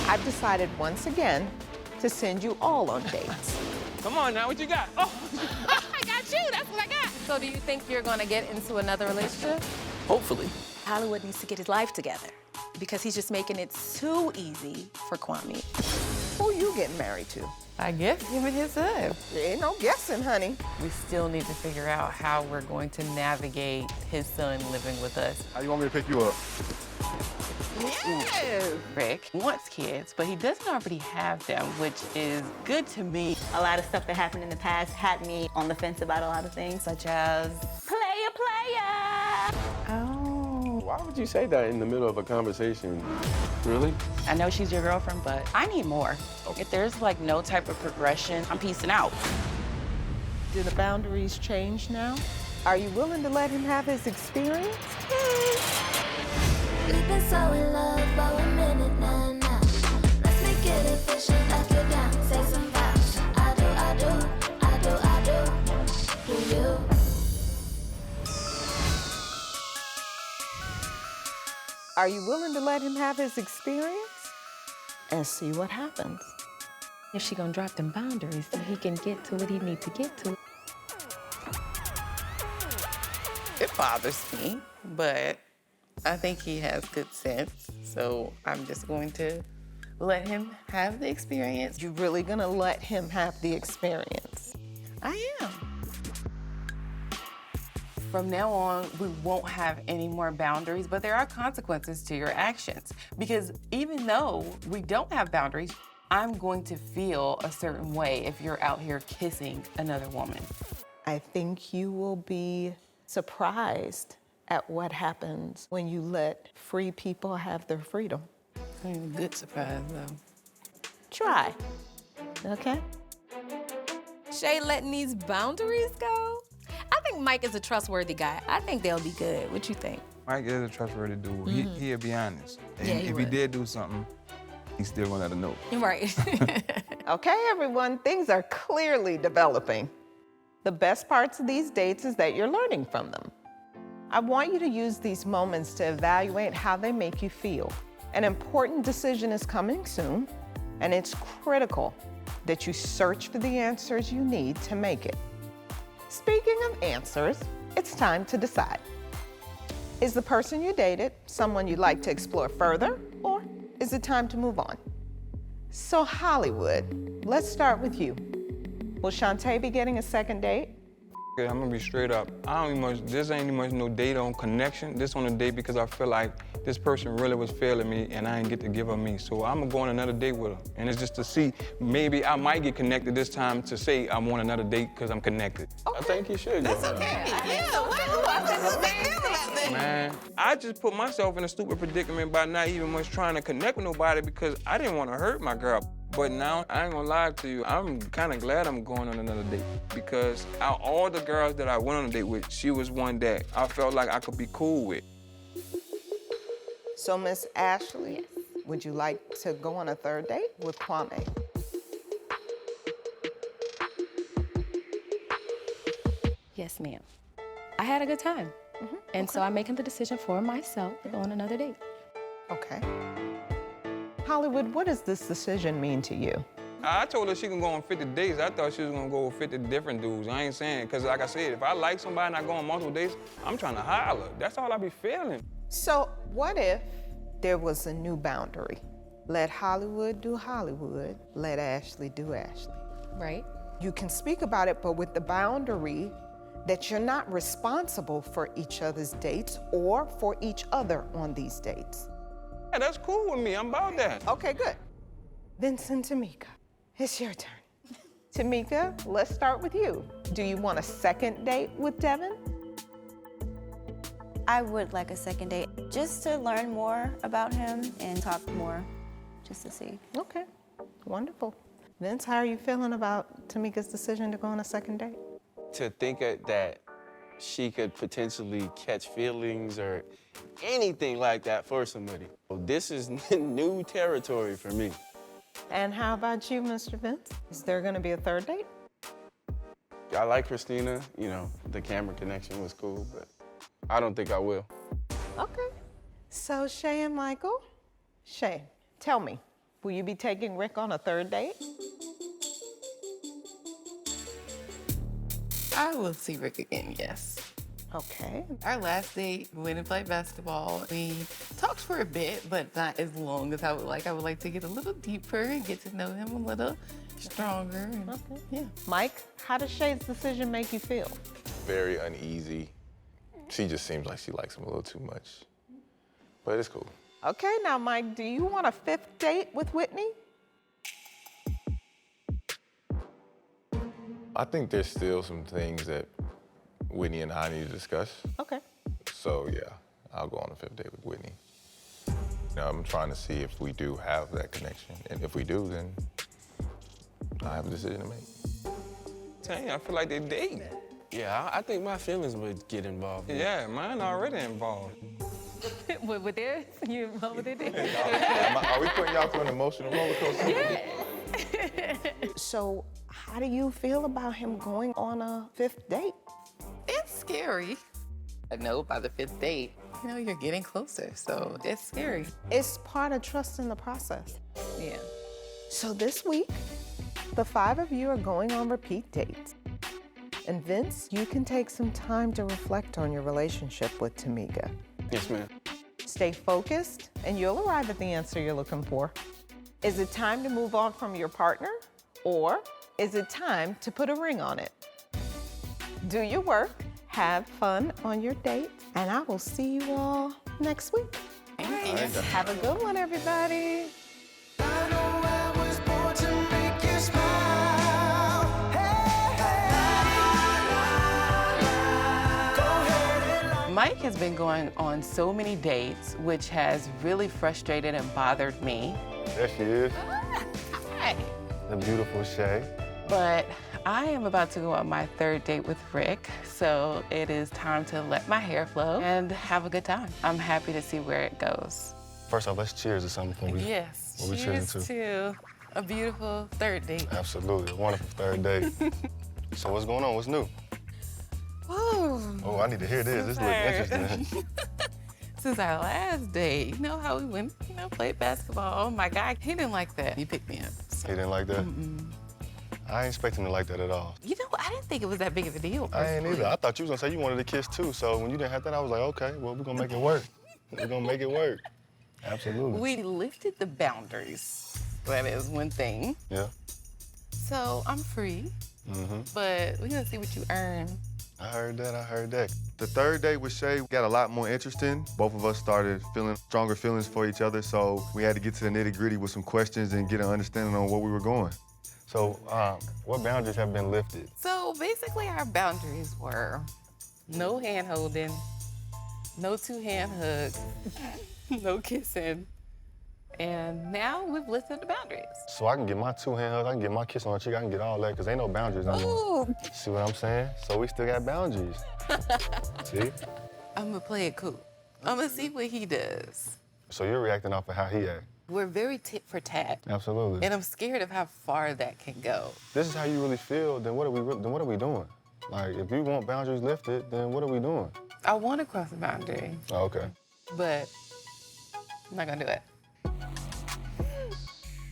I've decided once again to send you all on dates. Come on now, what you got? Oh. I got you, that's what I got. So do you think you're gonna get into another relationship? Hopefully. Hollywood needs to get his life together because he's just making it too easy for Kwame. Who you getting married to? I guess give it his time. There ain't no guessing, honey. We still need to figure out how we're going to navigate his son living with us. How you want me to pick you up? Yes. Rick wants kids, but he doesn't already have them, which is good to me. A lot of stuff that happened in the past had me on the fence about a lot of things, such as player. Oh. Why would you say that in the middle of a conversation? Really? I know she's your girlfriend, but I need more. If there's like no type of progression, I'm peacing out. Do the boundaries change now? Are you willing to let him have his experience? We've been so in love for a minute now. Let's make it official, let's get down, say some vows. I do you? Are you willing to let him have his experience? And see what happens. If she gonna drop them boundaries so he can get to what he needs to get to. It bothers me, but I think he has good sense. So I'm just going to let him have the experience. You really gonna let him have the experience? I am. From now on, we won't have any more boundaries, but there are consequences to your actions. Because even though we don't have boundaries, I'm going to feel a certain way if you're out here kissing another woman. I think you will be surprised at what happens when you let free people have their freedom. I'm a good surprise, though. Try, okay? Shay letting these boundaries go? I think Mike is a trustworthy guy. I think they'll be good. What you think? Mike is a trustworthy dude. He'll be honest. And Yeah, he if would. he did do something, he's still gonna let her know. Right. Okay, everyone, things are clearly developing. The best parts of these dates is that you're learning from them. I want you to use these moments to evaluate how they make you feel. An important decision is coming soon, and it's critical that you search for the answers you need to make it. Speaking of answers, it's time to decide. Is the person you dated someone you'd like to explore further, or is it time to move on? So Hollywood, let's start with you. Will Shantae be getting a second date? Okay, I'm gonna be straight up. This ain't much no date on connection. This on a date because I feel like this person really was failing me and I didn't get to give her me. So I'm gonna go on another date with her. And it's just to see, maybe I might get connected this time to say I want another date because I'm connected. Okay. I think you should go. Man, I just put myself in a stupid predicament by not even much trying to connect with nobody because I didn't want to hurt my girl. But now, I ain't gonna lie to you, I'm kind of glad I'm going on another date because out of all the girls that I went on a date with, she was one that I felt like I could be cool with. So Miss Ashley, would you like to go on a third date with Kwame? Yes, ma'am. I had a good time. And so I'm making the decision for myself to go on another date. Okay. Hollywood, what does this decision mean to you? I told her she can go on 50 dates. I thought she was gonna go with 50 different dudes. I ain't saying, because like I said, if I like somebody and I go on multiple dates, I'm trying to holler. That's all I be feeling. So what if there was a new boundary? Let Hollywood do Hollywood, let Ashley do Ashley. Right? You can speak about it, but with the boundary that you're not responsible for each other's dates or for each other on these dates. Yeah, that's cool with me. I'm about that. Okay, good. Vincent, Tamika, it's your turn. Tamika, let's start with you. Do you want a second date with Devin? I would like a second date just to learn more about him and talk more, just to see. Okay, wonderful. Vince, how are you feeling about Tamika's decision to go on a second date? To think that she could potentially catch feelings or anything like that for somebody. Well, this is new territory for me. And how about you, Mr. Vince? Is there gonna be a third date? I like Christina, you know, the camera connection was cool, but I don't think I will. Okay. So Shay and Michael, Shay, tell me, Will you be taking Rick on a third date? I will see Rick again, yes. Okay. Our last date, we went and played basketball. We talked for a bit, but not as long as I would like. I would like to get a little deeper and get to know him a little stronger. And, Okay. Yeah. Mike, how does Shay's decision make you feel? Very uneasy. She just seems like she likes him a little too much. But it's cool. Okay, now, Mike, do you want a fifth date with Whitney? I think there's still some things that Whitney and I need to discuss. Okay. So yeah, I'll go on a fifth date with Whitney. I'm trying to see if we do have that connection. And if we do, then I have a decision to make. Dang, I feel like they're dating. Yeah, I think my feelings would get involved. Yeah, mine already involved. with theirs? You involved with it? Are we putting y'all through an emotional roller coaster? Yeah. So, how do you feel about him going on a fifth date? It's scary. I know by the fifth date, you know, you're getting closer, so it's scary. It's part of trusting the process. Yeah. So this week, the 5 of you are going on repeat dates. And Vince, you can take some time to reflect on your relationship with Tamika. Yes, ma'am. Stay focused, and you'll arrive at the answer you're looking for. Is it time to move on from your partner, or is it time to put a ring on it? Do your work, have fun on your date, and I will see you all next week. Have a good one, everybody. Mike has been going on so many dates, which has really frustrated and bothered me. There she is, Hi. the beautiful Shay. But I am about to go on my third date with Rick, so it is time to let my hair flow and have a good time. I'm happy to see where it goes. First off, let's cheers to something before we, Yes, what we cheers cheering to a beautiful third date. Absolutely, a wonderful third date. So what's going on? What's new? Oh, I need to hear this. This looks interesting. Since our last date, you know how we went, played basketball. My guy, he didn't like that. He picked me up. He didn't like that? I ain't expect him to like that at all. You know, I didn't think it was that big of a deal. I ain't either. I thought you was gonna say you wanted a kiss too. So when you didn't have that, I was like, okay, well, we're gonna make it work. We're gonna make it work. Absolutely. We lifted the boundaries. That is one thing. Yeah. So I'm free, but we're gonna see what you earn. I heard that, I heard that. The third date with Shay got a lot more interesting. Both of us started feeling stronger feelings for each other, so we had to get to the nitty-gritty with some questions and get an understanding on where we were going. So, what boundaries have been lifted? So basically our boundaries were no hand holding, no two-hand hugs, no kissing, and now we've lifted the boundaries. So I can get my two-hand hug, I can get my kiss on the cheek, I can get all that, because ain't no boundaries no more. Ooh. See what I'm saying? So we still got boundaries. See? I'm gonna play it cool. I'm gonna see what he does. So you're reacting off of how he act. We're very tit for tat, Absolutely. and I'm scared of how far that can go. This is how you really feel, then what are we doing? Like, if you want boundaries lifted, then what are we doing? I want to cross the boundary, Oh, okay. but I'm not gonna do it.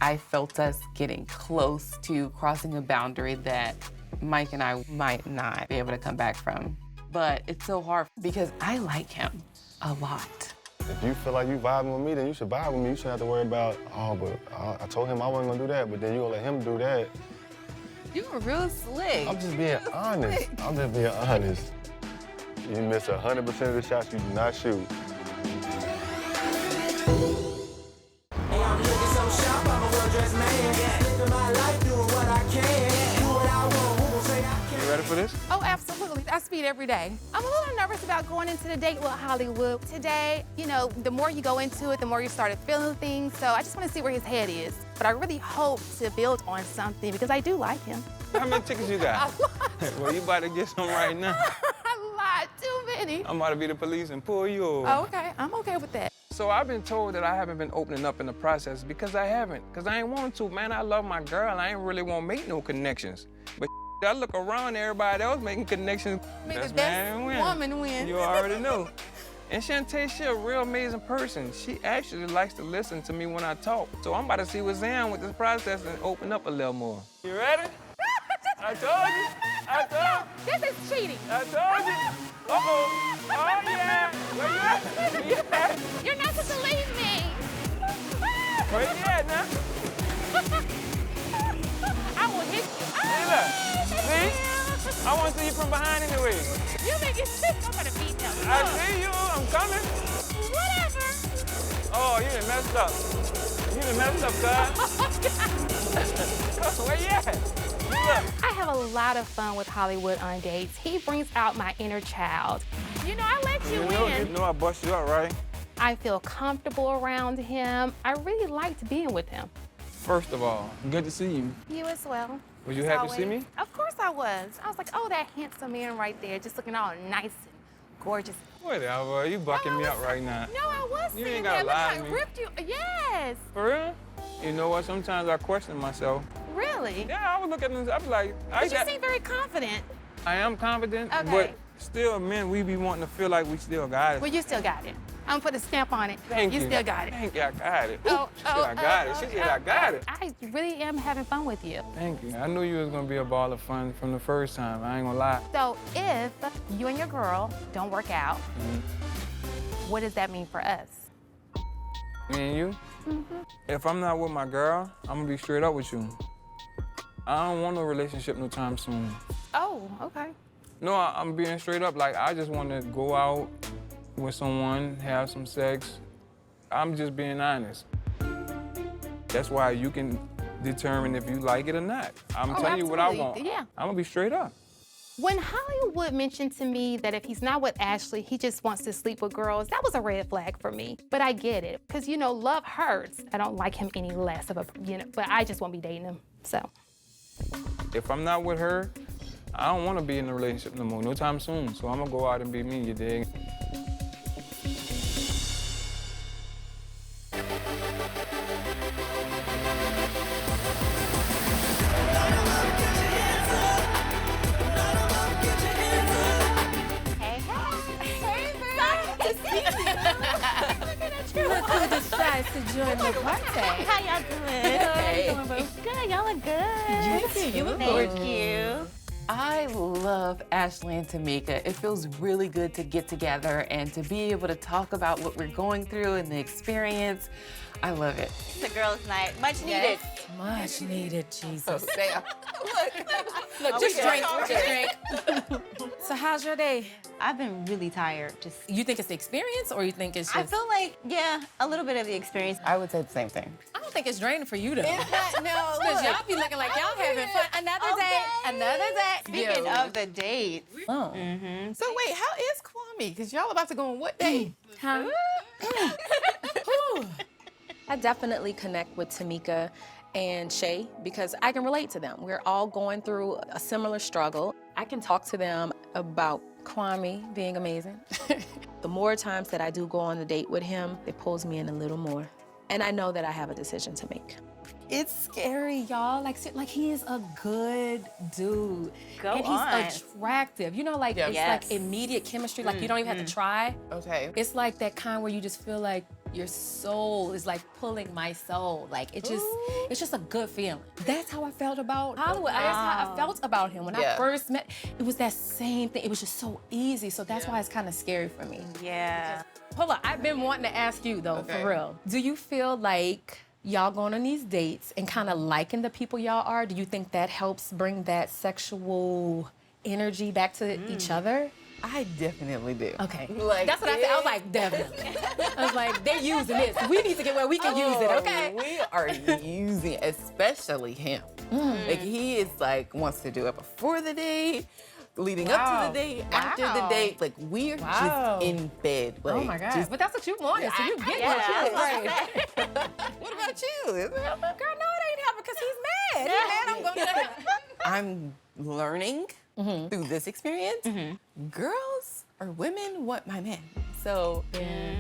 I felt us getting close to crossing a boundary that Mike and I might not be able to come back from. But it's so hard because I like him a lot. If you feel like you vibing with me, then you should vibe with me. You shouldn't have to worry about, oh, but I told him I wasn't gonna do that, but then you gonna let him do that. You were real slick. I'm just being honest. I'm just being honest. You miss 100% of the shots you do not shoot. You ready for this? Oh, absolutely. I speed every day. I'm a little nervous about going into the date with Hollywood. Today, the more you go into it, the more you started feeling things. So I just want to see where his head is. But I really hope to build on something because I do like him. How many tickets you got? Well, you about to get some right now. I lied. Too many. I'm about to be the police and pull you over. Oh, okay. I'm okay with that. So I've been told that I haven't been opening up in the process because I haven't. Because I ain't want to, man. I love my girl. I ain't really want to make no connections. But I look around, everybody else making connections. Make That's the best man win. woman win. You already know. And Shantae, she a real amazing person. She actually likes to listen to me when I talk. So I'm about to see what's in with this process and open up a little more. You ready? I told you. I told you. This is cheating. I told you. Uh-oh. Oh, yeah. Where you at? Yeah. You're not supposed to leave me. Where you at now? I will hit you. See, look. See? I want to see you from behind anyway. You make it sick. I'm gonna beat them. I see you. I'm coming. Whatever. Oh, you done messed up. You done messed up, cuz. Where you at? Look. I have a lot of fun with Hollywood on dates. He brings out my inner child. You know, I let you You in. know I bust you up, right? I feel comfortable around him. I really liked being with him. First of all, good to see you. You as well. Were you As happy to see always. me? Of course I was. I was like, oh, that handsome man right there, just looking all nice and gorgeous. Whatever, you bucking No, I me up was- right now. No, I was You sitting ain't there. gotta Look lie how to I me. ripped you. Yes. For real? You know what? Sometimes I question myself. Really? Yeah, I would look at them. I be like, But you seem very confident. I am confident, Okay. but still, men, we be wanting to feel like we still got it. Well, you still got it. I'm gonna put a stamp on it. Thank you. You still got it. Thank you, I got it. Oh, She said I got it. She said I got it. I really am having fun with you. Thank you. I knew you was gonna be a ball of fun from the first time. I ain't gonna lie. So if you and your girl don't work out, what does that mean for us? Me and you? If I'm not with my girl, I'm gonna be straight up with you. I don't want no relationship no time soon. Oh, okay. No, I'm being straight up. Like, I just want to go out with someone, have some sex. I'm just being honest. That's why you can determine if you like it or not. I'm telling you what I want. absolutely. Yeah. I'm gonna be straight up. When Hollywood mentioned to me that if he's not with Ashley, he just wants to sleep with girls, that was a red flag for me. But I get it, because you know, love hurts. I don't like him any less of a, but I just won't be dating him, so. If I'm not with her, I don't want to be in a relationship no more, no time soon. So I'm gonna go out and be me, you dig? Look who decides to join the party. How y'all doing? Good, y'all look good. You look Thank you. I love Ashley and Tamika. It feels really good to get together and to be able to talk about what we're going through and the experience. I love it. It's a girls' night. Much needed. Much needed, Jesus. Look, Just drink. So how's your day? I've been really tired. Just You think it's the experience or you think it's just... I feel like, yeah, a little bit of the experience. I would say the same thing. I don't think it's draining for you though. No, Because y'all be looking like y'all having fun. Another day, another day. Speaking of the dates, So wait, how is Kwame? Because y'all about to go on what date? Huh? I definitely connect with Tamika and Shay because I can relate to them. We're all going through a similar struggle. I can talk to them about Kwame being amazing. The more times that I do go on a date with him, it pulls me in a little more. And I know that I have a decision to make. It's scary, y'all. Like he is a good dude. Go and on. he's attractive. You know, like it's Yes. like immediate chemistry. Like you don't even have to try. Okay. It's like that kind where you just feel like your soul is like pulling my soul. Like it's just a good feeling. That's how I felt about Hollywood. That's how I felt about him when I first met. It was that same thing. It was just so easy. So that's why it's kind of scary for me. yeah. Hold on, I've been wanting to ask you though, for real. Do you feel like y'all going on these dates and kind of liking the people y'all are? Do you think that helps bring that sexual energy back to each other? I definitely do. Okay. Like, That's what I said. I was like, definitely. I was like, they're using this. We need to get where we can use it, okay? We are using it, especially him. Like he is like wants to do it before the date, leading up to the date, after the date. Like we're just in bed. Like, Oh my God. just- But that's what you wanted, so you get Yeah, what you that's wanted. what about you? Is it happening? Girl, no, it ain't happening because he's mad. He's mad I'm going to I'm learning through this experience. Girls or women want my man. So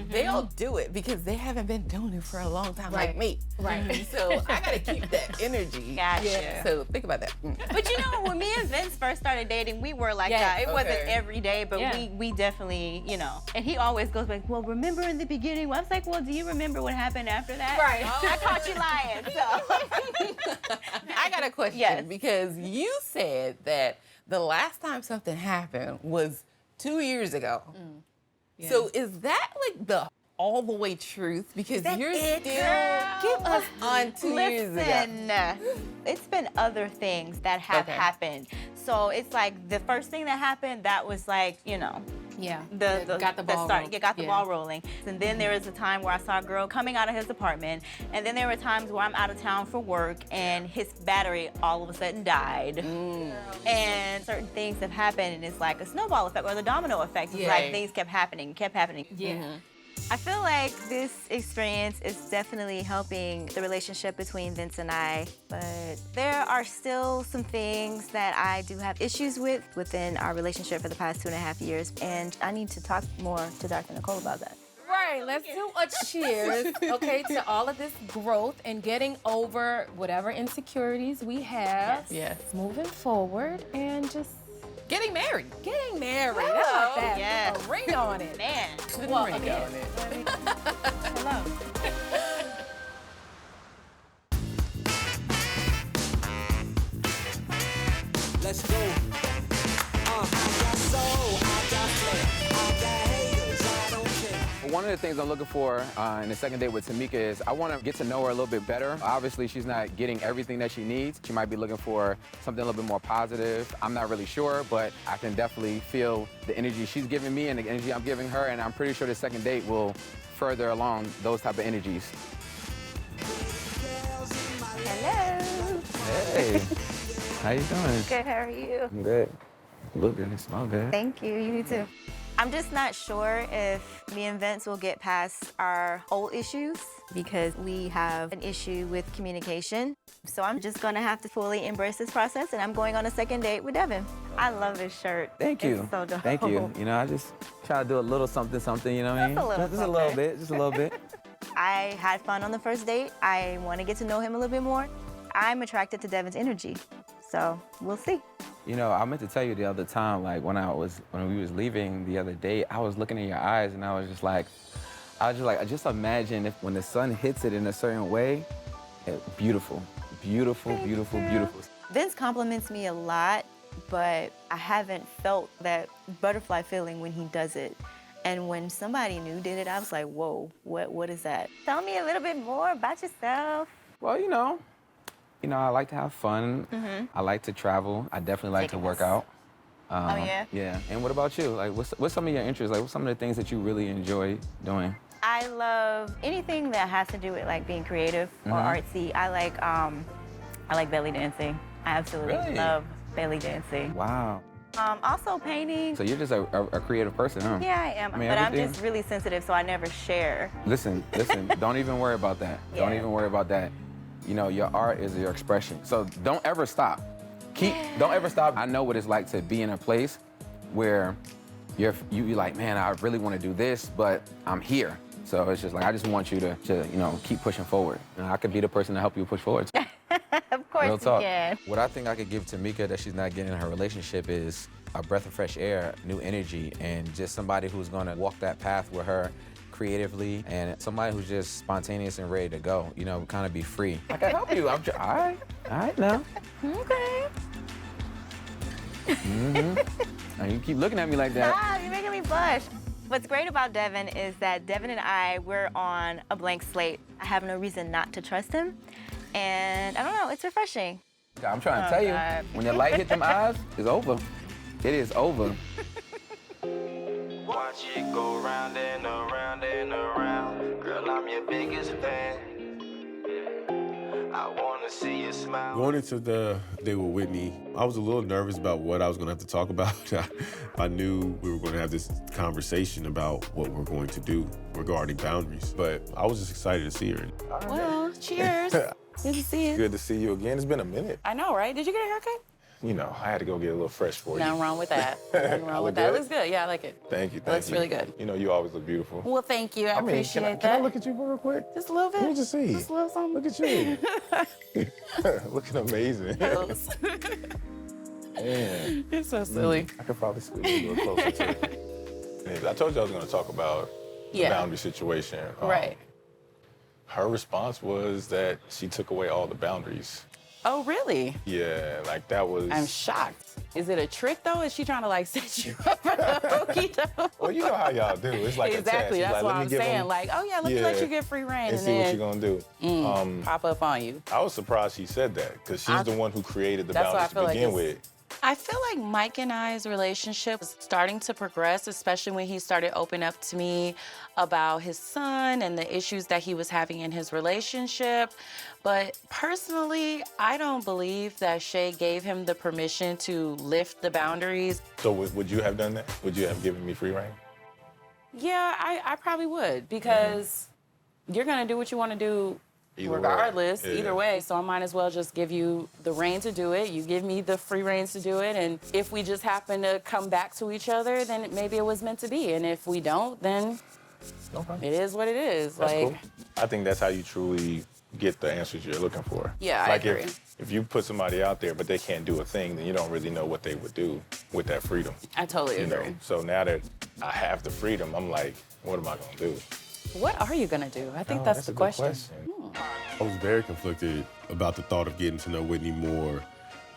they'll do it because they haven't been doing it for a long time like me. Right. So I gotta keep that energy. Gotcha. So think about that. But you know, when me and Vince first started dating, we were like that. It wasn't every day, but we definitely, you know. And he always goes like, well, remember in the beginning? I was like, well, do you remember what happened after that? Right. I caught you lying, so. I got a question because you said that the last time something happened was 2 years ago. So is that like the all the way truth? Because you're still give us on 2 years ago. Listen, it's been other things that have happened. So it's like the first thing that happened, that was like, you know, got the ball rolling. Got the ball rolling. And then there was a time where I saw a girl coming out of his apartment. And then there were times where I'm out of town for work and his battery all of a sudden died. And certain things have happened, and it's like a snowball effect or the domino effect. It's like things kept happening. I feel like this experience is definitely helping the relationship between Vince and I, but there are still some things that I do have issues with within our relationship for the past 2.5 years, and I need to talk more to Dr. Nicole about that. Right, let's do a cheers, okay, to all of this growth and getting over whatever insecurities we have. Yes. Moving forward and just getting married. Getting married. Hello. How about that? Yes. With a ring on it. Man. Well, ring again. on it. Hello. Let's go. I got soul, I got flair, I got haters, I don't care. One of the things I'm looking for in the second date with Tamika is I want to get to know her a little bit better. Obviously, she's not getting everything that she needs. She might be looking for something a little bit more positive. I'm not really sure, but I can definitely feel the energy she's giving me and the energy I'm giving her, and I'm pretty sure the second date will further along those type of energies. Hello. Hey, how you doing? Good, how are you? I'm good. Look good, smell good. Thank you, you too. I'm just not sure if me and Vince will get past our old issues because we have an issue with communication. So I'm just gonna have to fully embrace this process, and I'm going on a second date with Devin. I love this shirt. Thank you. It's so dope. Thank you. You know, I just try to do a little something, you know what I mean? Just a little bit, just a little bit. I had fun on the first date. I want to get to know him a little bit more. I'm attracted to Devin's energy, so we'll see. You know, I meant to tell you the other time, like when we was leaving the other day, I was looking in your eyes and I was just like, I just imagine if when the sun hits it in a certain way, beautiful, beautiful, beautiful, beautiful. Vince compliments me a lot, but I haven't felt that butterfly feeling when he does it. And when somebody new did it, I was like, whoa, what is that? Tell me a little bit more about yourself. Well, you know, I like to have fun. I like to travel. I definitely like to work out. Oh, yeah? Yeah. And what about you? Like, what's some of your interests? Like, what's some of the things that you really enjoy doing? I love anything that has to do with like being creative or artsy. I like belly dancing. I absolutely love belly dancing. Wow. Also painting. So you're just a creative person, huh? Yeah, I am. mean, but everything- I'm just really sensitive, so I never share. Listen, don't even worry about that. Don't even worry about that. You know, your art is your expression. So don't ever stop. Don't ever stop. I know what it's like to be in a place where you're like, man, I really want to do this, but I'm here. So it's just like, I just want you to you know, keep pushing forward. And I could be the person to help you push forward. Of course Real talk. you can. What I think I could give Tamika that she's not getting in her relationship is a breath of fresh air, new energy, and just somebody who's gonna walk that path with her creatively, and somebody who's just spontaneous and ready to go, you know, kind of be free. I can help you. All right now. Okay. And you keep looking at me like that. Ah, you're making me blush. What's great about Devin is that Devin and we're on a blank slate. I have no reason not to trust him. And I don't know, it's refreshing. I'm trying to tell you, when your light hit them eyes, it's over. It is over. Watch it go round and around and around. Girl, I'm your biggest fan. I wanna see you smile. Going into the day with Whitney, I was a little nervous about what I was gonna have to talk about. I knew we were gonna have this conversation about what we're going to do regarding boundaries, but I was just excited to see her. Well, cheers. Good to see you. Good to see you again. It's been a minute. I know, right? Did you get a haircut? you know, I had to go get a little fresh for you. Nothing wrong with that. Nothing wrong with that. It looks good. Yeah, I like it. Thank you. It looks really good. You know, you always look beautiful. Well, thank you. I appreciate that. Can I look at you real quick? Just a little bit. Let me just see. Just a little something. Look at you. Looking amazing. Man. You're so silly. I could probably squeeze a little closer to it. I told you I was going to talk about the boundary situation. Right. Her response was that she took away all the boundaries. Oh, really? Yeah, like that was... I'm shocked. Is it a trick, though? Is she trying to, like, set you up for the okey-doke? Well, you know how y'all do. It's like exactly. a test. That's Like, what I'm saying. Like, oh, yeah, let me let you get free reign. And see then, what you're going to do. Pop up on you. I was surprised she said that because she's the one who created the That's boundaries to begin with. I feel like Mike and I's relationship was starting to progress, especially when he started opening up to me about his son and the issues that he was having in his relationship. But personally, I don't believe that Shay gave him the permission to lift the boundaries. So would you have done that? Would you have given me free reign? Yeah, I probably would because you're going to do what you want to do regardless, either way. So I might as well just give you the reign to do it. You give me the free reins to do it. And if we just happen to come back to each other, then maybe it was meant to be. And if we don't, then it is what it is. That's like, cool. I think that's how you truly get the answers you're looking for. Yeah, I like agree. If you put somebody out there, but they can't do a thing, then you don't really know what they would do with that freedom. I totally agree. Know? So now that I have the freedom, I'm like, what am I gonna do? What are you gonna do? I think that's the question. I was very conflicted about the thought of getting to know Whitney more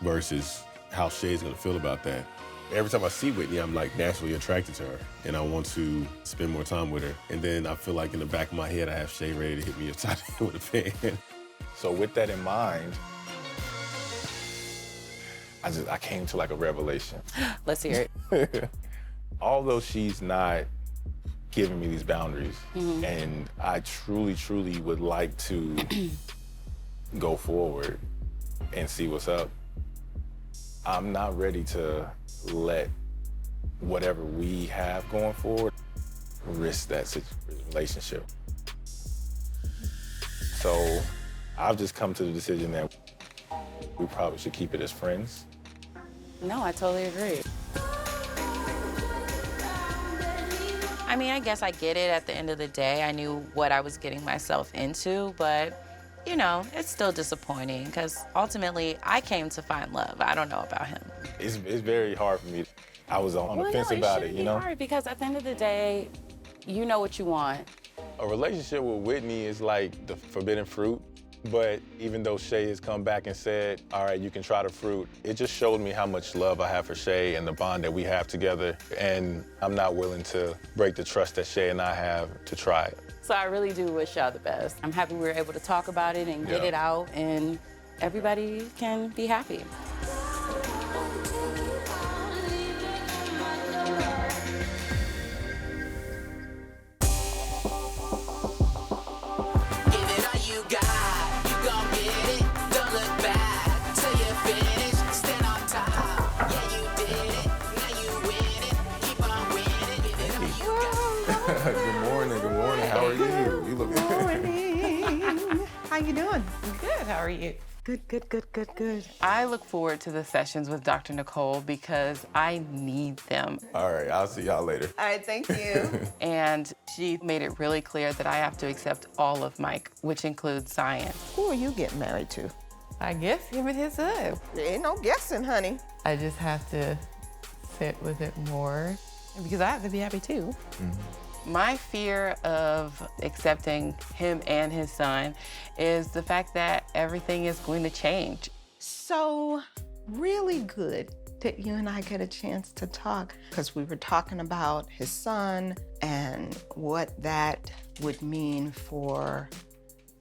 versus how Shay's gonna feel about that. Every time I see Whitney, I'm like naturally attracted to her and I want to spend more time with her. And then I feel like in the back of my head, I have Shay ready to hit me upside the head with a pen. So with that in mind, I came to like a revelation. Let's hear it. Although she's not giving me these boundaries, and I truly, truly would like to go forward and see what's up, I'm not ready to let whatever we have going forward risk that relationship. So I've just come to the decision that we probably should keep it as friends. No, I totally agree. I mean, I guess I get it at the end of the day. I knew what I was getting myself into, but, you know, it's still disappointing because ultimately I came to find love. I don't know about him. It's very hard for me. I was on the fence about it, you know? Hard because at the end of the day, you know what you want. A relationship with Whitney is like the forbidden fruit. But even though Shay has come back and said, all right, you can try the fruit, it just showed me how much love I have for Shay and the bond that we have together. And I'm not willing to break the trust that Shay and I have to try it. So I really do wish y'all the best. I'm happy we were able to talk about it and get it out and everybody can be happy. Good morning, good morning. How are you? You look good. Morning. How you doing? Good, how are you? Good. I look forward to the sessions with Dr. Nicole because I need them. All right, I'll see y'all later. All right, thank you. And she made it really clear that I have to accept all of Mike, which includes science. Who are you getting married to? I guess him and his son. There ain't no guessing, honey. I just have to sit with it more because I have to be happy too. My fear of accepting him and his son is the fact that everything is going to change. So, really good that you and I get a chance to talk because we were talking about his son and what that would mean for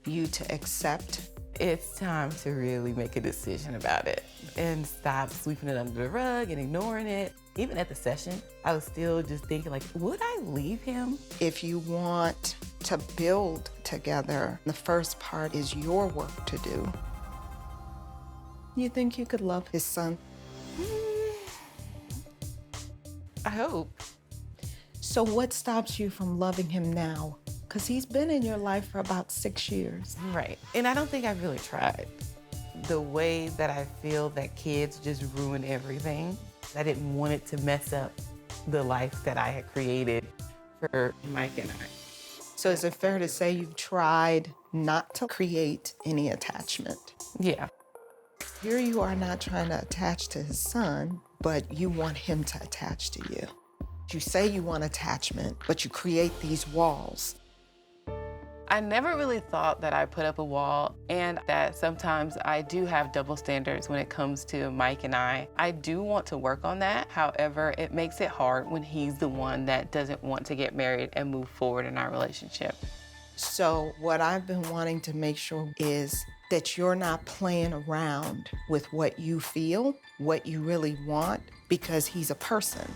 you to accept. It's time to really make a decision about it and stop sweeping it under the rug and ignoring it. Even at the session, I was still just thinking, like, would I leave him? If you want to build together, the first part is your work to do. You think you could love his son? I hope. So what stops you from loving him now? Because he's been in your life for about 6 years. Right. And I don't think I've really tried. the way that I feel that kids just ruin everything. I didn't want it to mess up the life that I had created for Mike and I. So is it fair to say you've tried not to create any attachment? Yeah. Here you are not trying to attach to his son, but you want him to attach to you. You say you want attachment, but you create these walls. I never really thought that I put up a wall and that sometimes I do have double standards when it comes to Mike and I. I do want to work on that. However, it makes it hard when he's the one that doesn't want to get married and move forward in our relationship. So what I've been wanting to make sure is that you're not playing around with what you feel, what you really want, because he's a person.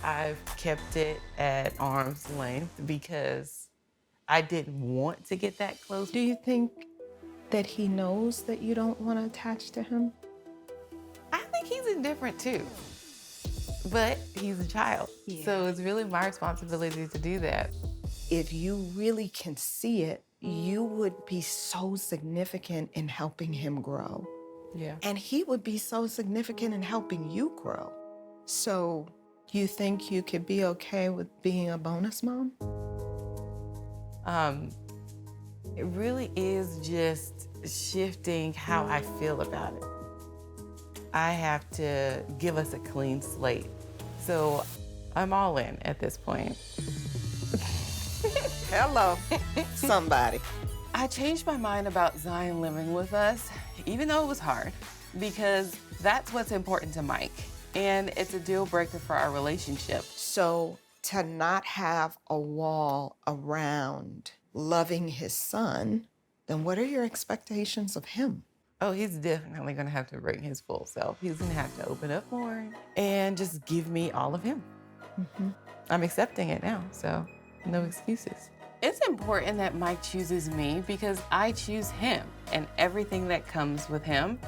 I've kept it at arm's length because I didn't want to get that close. Do you think that he knows that you don't want to attach to him? I think he's indifferent too, but he's a child. Yeah. So it's really my responsibility to do that. If you really can see it, you would be so significant in helping him grow. Yeah. And he would be so significant in helping you grow. So you think you could be okay with being a bonus mom? It really is just shifting how I feel about it. I have to give us a clean slate. So I'm all in at this point. Hello, somebody. I changed my mind about Zion living with us, even though it was hard, because that's what's important to Mike. And it's a deal breaker for our relationship. So to not have a wall around loving his son, then what are your expectations of him? Oh, he's definitely gonna have to bring his full self. He's gonna have to open up more and just give me all of him. Mm-hmm. I'm accepting it now, so no excuses. It's important that Mike chooses me because I choose him and everything that comes with him.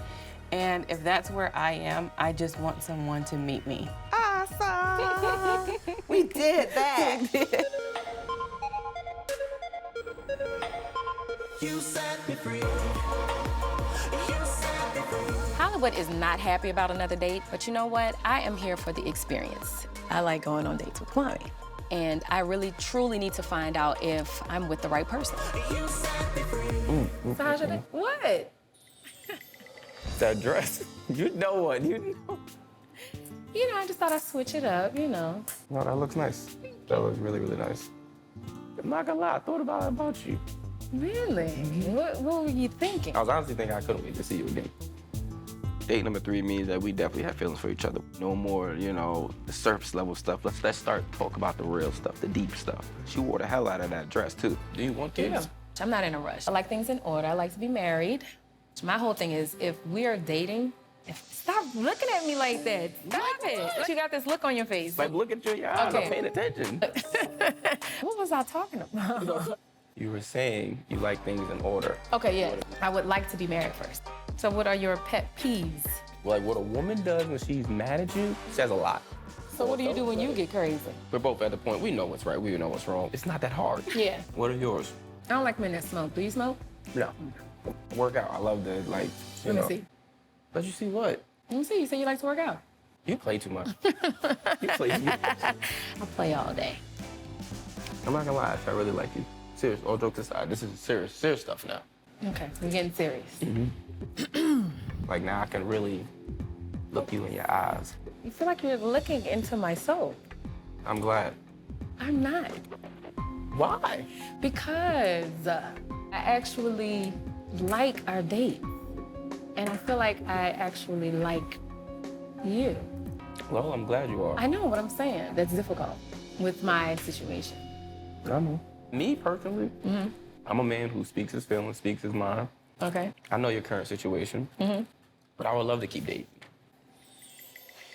And if that's where I am, I just want someone to meet me. Awesome! We did that. You set me free. Hollywood is not happy about another date, but you know what? I am here for the experience. I like going on dates with Kwame. And I really, truly need to find out if I'm with the right person. Sasha, what? That dress, you know what, you know. You know, I just thought I'd switch it up, you know. No, that looks nice. That looks really, really nice. I'm not gonna lie, I thought about you. Really? What were you thinking? I was honestly thinking I couldn't wait to see you again. Date number 3 means that we definitely have feelings for each other. No more, you know, the surface level stuff. Let's start talk about the real stuff, the deep stuff. She wore the hell out of that dress too. Do you want kids? Yeah. I'm not in a rush. I like things in order. I like to be married. My whole thing is if we are dating, stop looking at me like that. Stop it. You got this look on your face. Like, look at your eyes. Okay. I'm paying attention. What was I talking about? You were saying you like things in order. Okay, yeah. I would like to be married first. So what are your pet peeves? Like, what a woman does when she's mad at you says a lot. So what do you do when you get crazy? We're both at the point, we know what's right, we know what's wrong. It's not that hard. Yeah. What are yours? I don't like men that smoke. Do you smoke? No. Work out. I love the, like, you know. Let me see. Let you see what? Let me see. You say you like to work out. You play too much. You play too much. I play all day. I'm not gonna lie, I really like you. Serious, all jokes aside, this is serious stuff now. Okay, we're getting serious. Like now I can really look you in your eyes. You feel like you're looking into my soul. I'm glad. I'm not. Why? Because I actually like our date. And I feel like I actually like you. Well, I'm glad you are. I know what I'm saying. That's difficult with my situation. I know. Me personally, I'm a man who speaks his feelings, speaks his mind. Okay. I know your current situation, but I would love to keep dating.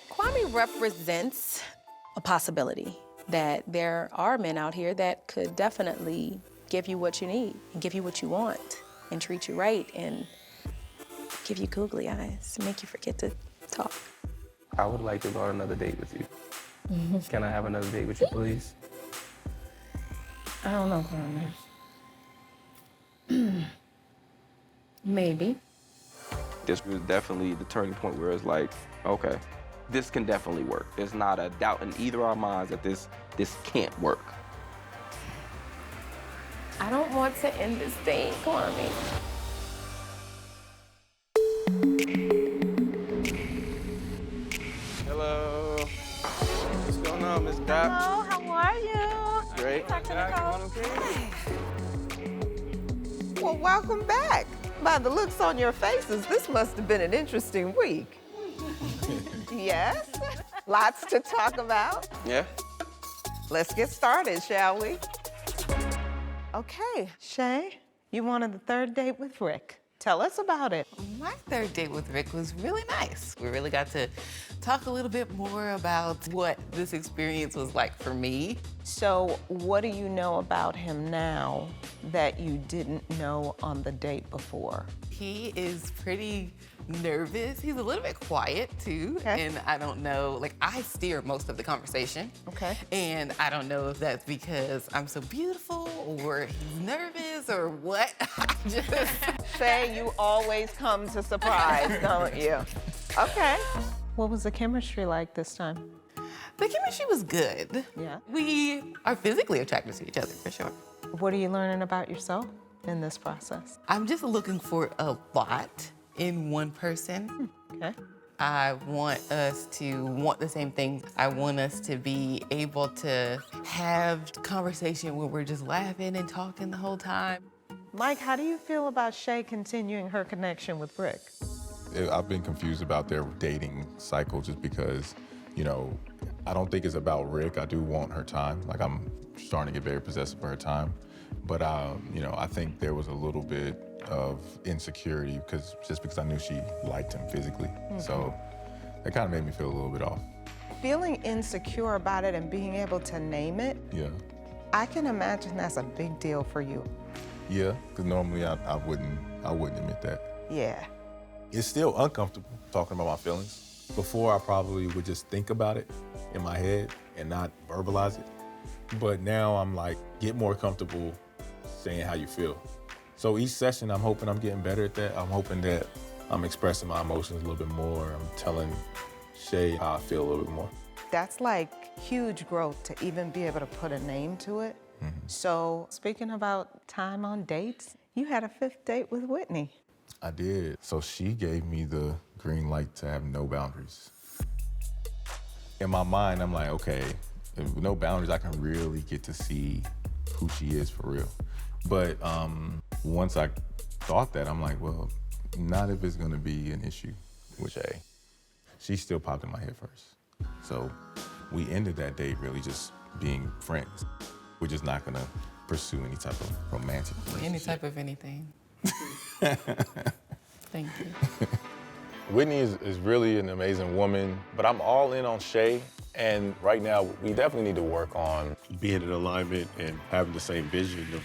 Kwame represents a possibility that there are men out here that could definitely give you what you need and give you what you want and treat you right and give you googly eyes to make you forget to talk. I would like to go on another date with you. Can I have another date with you, please? I don't know, Kwame. Maybe. This was definitely the turning point where it's like, okay, this can definitely work. There's not a doubt in either of our minds that this can't work. I don't want to end this date, Kwame. Hello. What's going on, Miss Doc? Hello, how are you? Great. Well, welcome back. By the looks on your faces, this must have been an interesting week. Yes? Lots to talk about. Yeah. Let's get started, shall we? Okay, Shay, you wanted the third date with Rick. Tell us about it. My third date with Rick was really nice. We really got to talk a little bit more about what this experience was like for me. So, what do you know about him now that you didn't know on the date before? He is pretty nervous. He's a little bit quiet too. Okay. And I don't know, like I steer most of the conversation. Okay. And I don't know if that's because I'm so beautiful or he's nervous or what. Shay, you always come to surprise, don't you? Okay. What was the chemistry like this time? The chemistry was good. Yeah. We are physically attracted to each other for sure. What are you learning about yourself in this process? I'm just looking for a lot in one person. Okay. I want us to want the same things. I want us to be able to have conversation where we're just laughing and talking the whole time. Mike, how do you feel about Shay continuing her connection with Rick? I've been confused about their dating cycle just because, you know, I don't think it's about Rick. I do want her time. Like, I'm starting to get very possessive for her time. But, you know, I think there was a little bit of insecurity because I knew she liked him physically. Mm-hmm. So that kind of made me feel a little bit off. Feeling insecure about it and being able to name it, yeah, I can imagine that's a big deal for you. Yeah, because normally I wouldn't admit that. Yeah. It's still uncomfortable talking about my feelings. Before, I probably would just think about it in my head and not verbalize it. But now I'm like, get more comfortable saying how you feel. So each session, I'm hoping I'm getting better at that. I'm hoping that I'm expressing my emotions a little bit more. I'm telling Shay how I feel a little bit more. That's like huge growth to even be able to put a name to it. Mm-hmm. So speaking about time on dates, you had a 5th date with Whitney. I did. So she gave me the green light to have no boundaries. In my mind, I'm like, okay, with no boundaries, I can really get to see who she is for real. But once I thought that, I'm like, well, not if it's gonna be an issue with Shay. She still popped in my head first. So we ended that date really just being friends. We're just not gonna pursue any type of romantic relationship. Any type of anything. Thank you. Whitney is really an amazing woman, but I'm all in on Shay. And right now, we definitely need to work on being in alignment and having the same vision of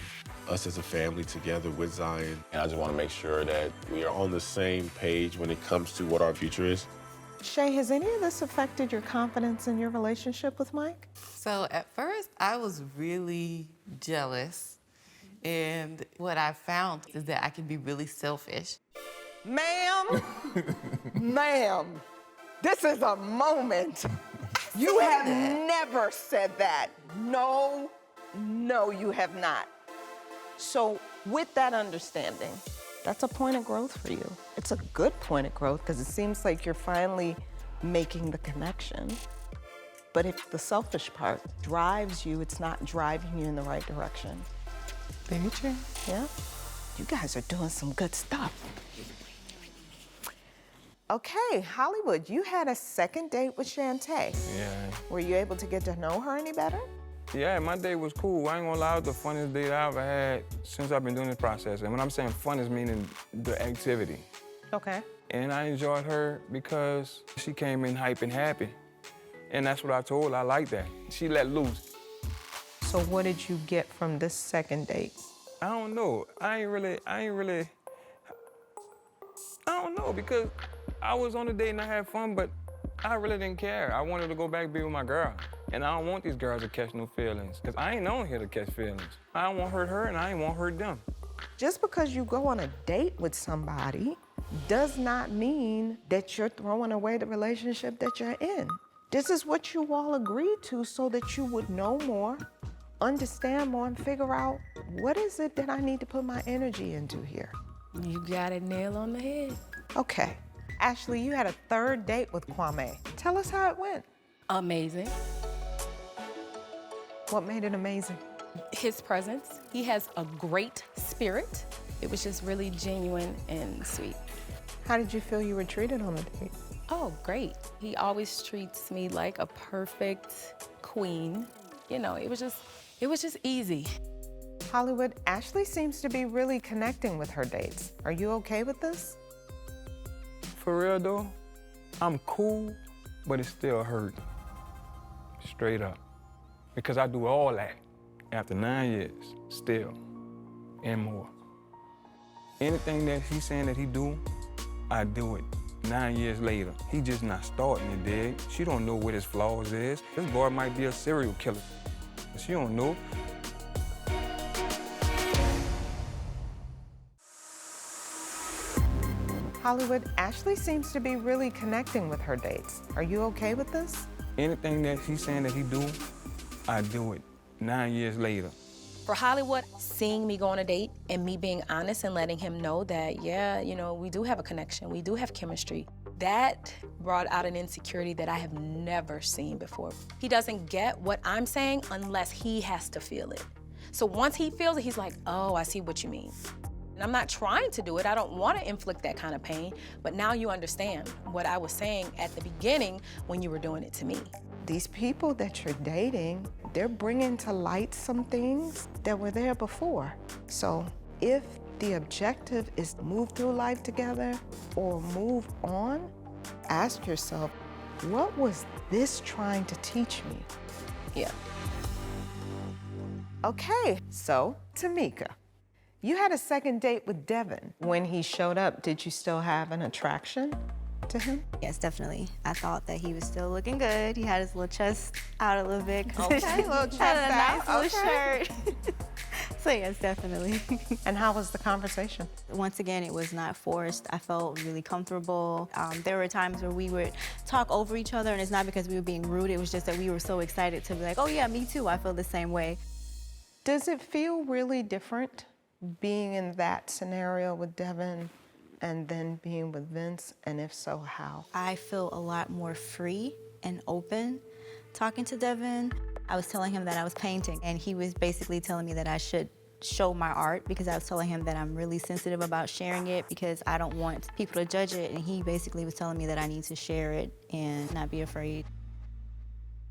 us as a family together with Zion. And I just want to make sure that we are on the same page when it comes to what our future is. Shay, has any of this affected your confidence in your relationship with Mike? So at first, I was really jealous. And what I found is that I can be really selfish. Ma'am, ma'am, this is a moment. You have never said that. No, you have not. So with that understanding, that's a point of growth for you. It's a good point of growth because it seems like you're finally making the connection. But if the selfish part drives you, it's not driving you in the right direction. Very true. Yeah? You guys are doing some good stuff. Okay, Hollywood, you had a 2nd date with Shantae. Yeah. Were you able to get to know her any better? Yeah, my date was cool. I ain't gonna lie, it was the funniest date I ever had since I've been doing this process. And when I'm saying fun, is meaning the activity. Okay. And I enjoyed her because she came in hype and happy. And that's what I told her, I like that. She let loose. So what did you get from this 2nd date? I don't know. I don't know, because I was on a date and I had fun, but I really didn't care. I wanted to go back and be with my girl. And I don't want these girls to catch no feelings, because I ain't on here to catch feelings. I don't want to hurt her and I ain't want to hurt them. Just because you go on a date with somebody does not mean that you're throwing away the relationship that you're in. This is what you all agreed to so that you would know more, understand more, and figure out what is it that I need to put my energy into here. You got it nail on the head. Okay. Ashley, you had a third date with Kwame. Tell us how it went. Amazing. What made it amazing? His presence. He has a great spirit. It was just really genuine and sweet. How did you feel you were treated on the date? Oh, great. He always treats me like a perfect queen. You know, it was just easy. Hollywood, Ashley seems to be really connecting with her dates. Are you okay with this? For real though, I'm cool, but it still hurt. Straight up. Because I do all that after 9 years, still, and more. Anything that he's saying that he do, I do it 9 years later. He just not starting it, dig? She don't know what his flaws is. This boy might be a serial killer. She don't know. Hollywood, Ashley seems to be really connecting with her dates. Are you okay with this? Anything that he's saying that he do, I do it 9 years later. For Hollywood, seeing me go on a date and me being honest and letting him know that, yeah, you know, we do have a connection, we do have chemistry, that brought out an insecurity that I have never seen before. He doesn't get what I'm saying unless he has to feel it. So once he feels it, he's like, oh, I see what you mean. And I'm not trying to do it. I don't want to inflict that kind of pain, but now you understand what I was saying at the beginning when you were doing it to me. These people that you're dating, they're bringing to light some things that were there before. So if the objective is to move through life together or move on, ask yourself, what was this trying to teach me? Yeah. Okay, so Tamika, you had a second date with Devin. When he showed up, did you still have an attraction to him? Yes, definitely. I thought that he was still looking good. He had his little chest out a little bit. Okay, little chest had a out. nice little Okay. shirt. So yes, definitely. And how was the conversation? Once again, it was not forced. I felt really comfortable. There were times where we would talk over each other, and it's not because we were being rude. It was just that we were so excited to be like, oh yeah, me too. I feel the same way. Does it feel really different being in that scenario with Devin and then being with Vince? And if so, how? I feel a lot more free and open talking to Devin. I was telling him that I was painting, and he was basically telling me that I should show my art because I was telling him that I'm really sensitive about sharing it because I don't want people to judge it, and he basically was telling me that I need to share it and not be afraid.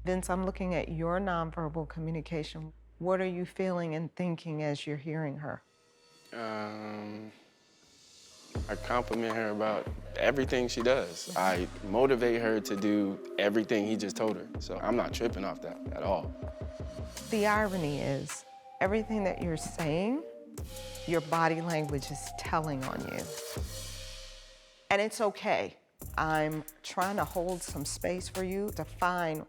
Vince, I'm looking at your nonverbal communication. What are you feeling and thinking as you're hearing her? I compliment her about everything she does. I motivate her to do everything he just told her. So I'm not tripping off that at all. The irony is, everything that you're saying, your body language is telling on you. And it's okay. I'm trying to hold some space for you to find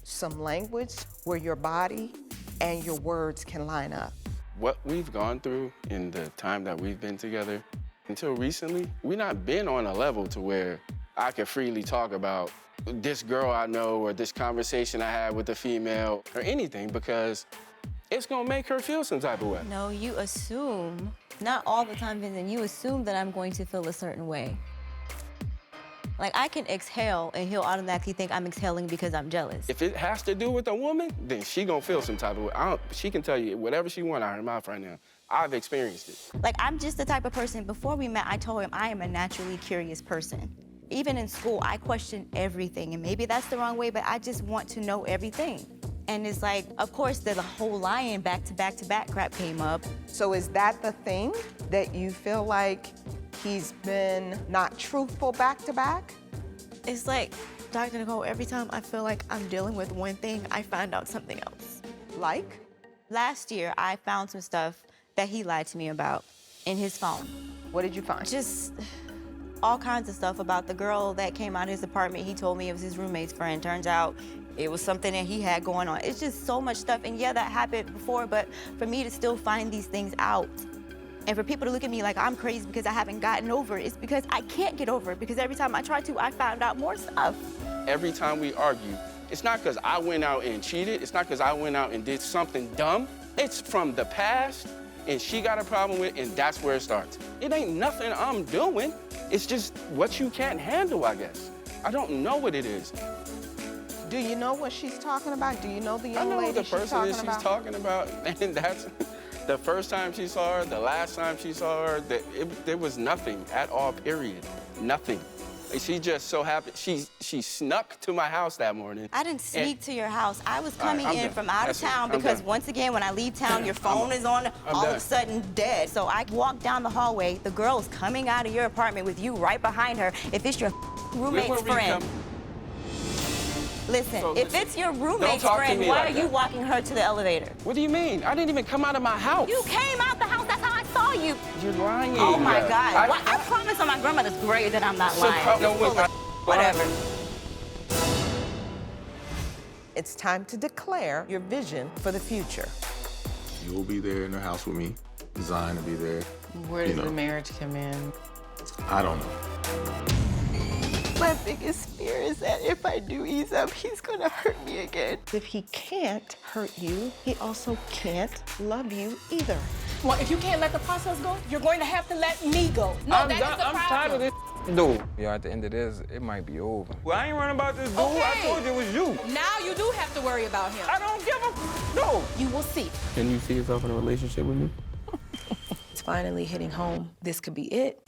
some language where your body and your words can line up. What we've gone through in the time that we've been together, until recently, we've not been on a level to where I could freely talk about this girl I know or this conversation I had with a female or anything because it's gonna make her feel some type of way. No, you assume, not all the time, Vincent, you assume that I'm going to feel a certain way. Like, I can exhale and he'll automatically think I'm exhaling because I'm jealous. If it has to do with a woman, then she gonna feel some type of way. She can tell you whatever she wants out of her mouth right now. I've experienced it. Like, I'm just the type of person, before we met, I told him I am a naturally curious person. Even in school, I question everything, and maybe that's the wrong way, but I just want to know everything. And it's like, of course, the whole lying back-to-back crap came up. So is that the thing, that you feel like he's been not truthful back-to-back? It's like, Dr. Nicole, every time I feel like I'm dealing with one thing, I find out something else. Like? Last year, I found some stuff that he lied to me about in his phone. What did you find? Just all kinds of stuff about the girl that came out of his apartment. He told me it was his roommate's friend. Turns out it was something that he had going on. It's just so much stuff. And yeah, that happened before, but for me to still find these things out, And for people to look at me like I'm crazy because I haven't gotten over it, it's because I can't get over it, because every time I try to, I found out more stuff. Every time we argue, it's not because I went out and cheated. It's not because I went out and did something dumb. It's from the past, and she got a problem with, and that's where it starts. It ain't nothing I'm doing. It's just what you can't handle, I guess. I don't know what it is. Do you know what she's talking about? Do you know the I young know lady what the she's person talking is she's about? talking about, and that's the first time she saw her, the last time she saw her, there was nothing at all, period. Nothing. She just so happened, she snuck to my house that morning. I didn't sneak to your house. I was coming I'm in done. from out That's of it. town I'm because done. once again, when I leave town, your phone is on, all of done. a sudden dead. So I walked down the hallway. The girl is coming out of your apartment with you right behind her. If it's your roommate's friend. Listen, So if listen, it's your roommate's don't talk to friend, me why like are you that. walking her to the elevator? What do you mean? I didn't even come out of my house. You came out the house. That's how I saw you. You're lying. Oh my God. I promise on my grandmother's grave that I'm not lying. No, Whatever. It's time to declare your vision for the future. You'll be there in the house with me. Zion will be there. Where does the marriage come in? I don't know. My biggest fear is that if I do ease up, he's gonna hurt me again. If he can't hurt you, he also can't love you either. Well, if you can't let the process go, you're going to have to let me go. No, I'm that is the I'm problem. tired of this dude. Yeah, at the end of this, it might be over. Well, I ain't running about this dude. I told you it was you. Now you do have to worry about him. I don't give a no. You will see. Can you see yourself in a relationship with me? It's finally hitting home. This could be it.